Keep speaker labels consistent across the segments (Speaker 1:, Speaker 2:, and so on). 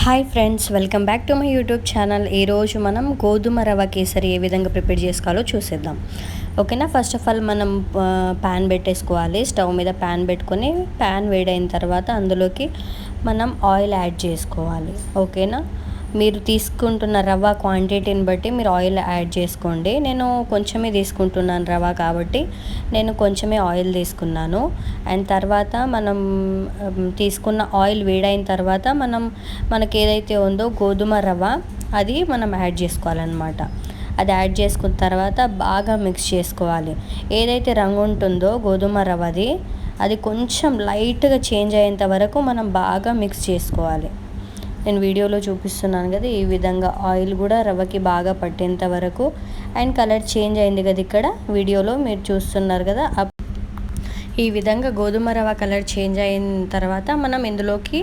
Speaker 1: Hi friends, welcome back to my YouTube channel. ఈరోజు మనం గోధుమ రవ్వ కేసరి ఏ విధంగా ప్రిపేర్ చేసుకోవాలో చూసేద్దాం. ఓకేనా. ఫస్ట్ ఆఫ్ ఆల్ మనం ప్యాన్ పెట్టేసుకోవాలి. స్టవ్ మీద ప్యాన్ పెట్టుకొని ప్యాన్ వేడైన తర్వాత అందులోకి మనం ఆయిల్ యాడ్ చేసుకోవాలి. ఓకేనా. మీరు తీసుకుంటున్న రవ్వ క్వాంటిటీని బట్టి మీరు ఆయిల్ యాడ్ చేసుకోండి. నేను కొంచెమే తీసుకుంటున్నాను రవ్వ కాబట్టి నేను కొంచెమే ఆయిల్ తీసుకున్నాను. అండ్ తర్వాత మనం తీసుకున్న ఆయిల్ వేడైన తర్వాత మనకి ఏదైతే ఉందో గోధుమ రవ్వ అది మనం యాడ్ చేసుకోవాలన్నమాట. అది యాడ్ చేసుకున్న తర్వాత బాగా మిక్స్ చేసుకోవాలి. ఏదైతే రంగు ఉంటుందో గోధుమ రవ్వది అది కొంచెం లైట్గా చేంజ్ అయ్యేంత వరకు మనం బాగా మిక్స్ చేసుకోవాలి. నేను వీడియోలో చూపిస్తున్నాను కదా, ఈ విధంగా ఆయిల్ కూడా రవ్వకి బాగా పట్టేంత వరకు. అండ్ కలర్ చేంజ్ అయింది కదా, ఇక్కడ వీడియోలో మీరు చూస్తున్నారు కదా. ఈ విధంగా గోధుమ రవ్వ కలర్ చేంజ్ అయిన తర్వాత మనం ఇందులోకి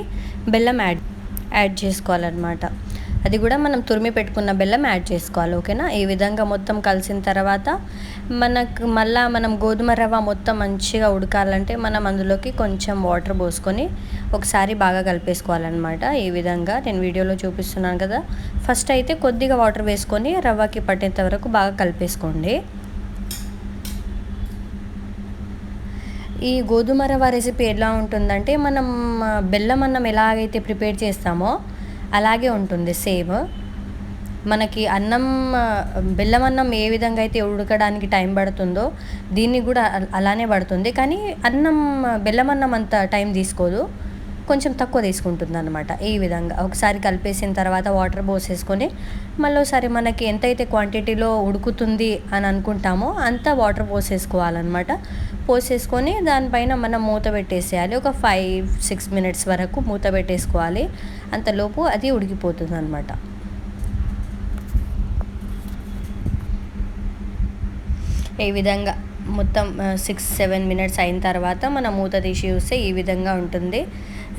Speaker 1: బెల్లం యాడ్ చేసుకోవాలన్నమాట. అది కూడా మనం తురిమి పెట్టుకున్న బెల్లం యాడ్ చేసుకోవాలి. ఓకేనా. ఈ విధంగా మొత్తం కలిసిన తర్వాత మనం గోధుమ రవ్వ మొత్తం మంచిగా ఉడకాలంటే మనం అందులోకి కొంచెం వాటర్ పోసుకొని ఒకసారి బాగా కలిపేసుకోవాలన్నమాట. ఈ విధంగా నేను వీడియోలో చూపిస్తున్నాను కదా. ఫస్ట్ అయితే కొద్దిగా వాటర్ వేసుకొని రవ్వకి పట్టేంత వరకు బాగా కలిపేసుకోండి. ఈ గోధుమ రవ్వ రెసిపీ ఎలా ఉంటుందంటే మనం బెల్లం అన్నం ఎలాగైతే ప్రిపేర్ చేస్తామో అలాగే ఉంటుంది సేమ్. మనకి బెల్లం అన్నం ఏ విధంగా అయితే ఉడకడానికి టైం పడుతుందో దీన్ని కూడా అలానే పడుతుంది. కానీ బెల్లం అన్నం అంత టైం తీసుకోదు, కొంచెం తక్కువ తీసుకుంటుంది అనమాట. ఈ విధంగా ఒకసారి కలిపేసిన తర్వాత వాటర్ పోసేసుకొని మళ్ళీసారి మనకి ఎంతైతే క్వాంటిటీలో ఉడుకుతుంది అని అనుకుంటామో అంత వాటర్ పోసేసుకోవాలన్నమాట. పోసేసుకొని దానిపైన మనం మూత పెట్టేసేయాలి. ఒక 5-6 మినిట్స్ వరకు మూత పెట్టేసుకోవాలి. అంతలోపు అది ఉడికిపోతుంది అనమాట. ఈ విధంగా మొత్తం 6-7 మినిట్స్ అయిన తర్వాత మనం మూత తీసి చూస్తే ఈ విధంగా ఉంటుంది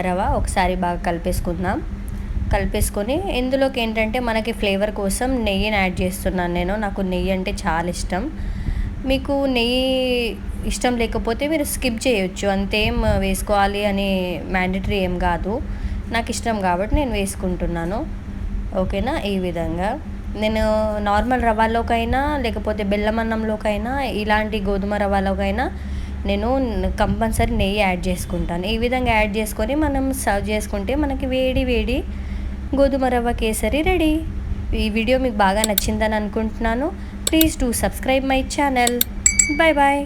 Speaker 1: రవ్వ. ఒకసారి బాగా కలిపేసుకొని ఇందులోకి ఏంటంటే మనకి ఫ్లేవర్ కోసం నెయ్యిని యాడ్ చేస్తున్నాను నేను. నాకు నెయ్యి అంటే చాలా ఇష్టం. మీకు నెయ్యి ఇష్టం లేకపోతే మీరు స్కిప్ చేయొచ్చు, అంతేం వేసుకోవాలి అని మ్యాండేటరీ ఏం కాదు. నాకు ఇష్టం కాబట్టి నేను వేసుకుంటున్నాను. ఓకేనా. ఈ విధంగా నేను నార్మల్ రవ్వలోకైనా లేకపోతే బెల్లం అన్నంలోకైనా ఇలాంటి గోధుమ రవ్వలోకైనా నేను కంపల్సరీ నెయ్యి యాడ్ చేసుకుంటాను. ఈ విధంగా యాడ్ చేసుకొని మనం సర్వ్ చేసుకుంటే మనకి వేడి వేడి గోధుమ రవ్వ కేసరి రెడీ. ఈ వీడియో మీకు బాగా నచ్చిందని అనుకుంటున్నాను. Please do subscribe my channel. Bye bye.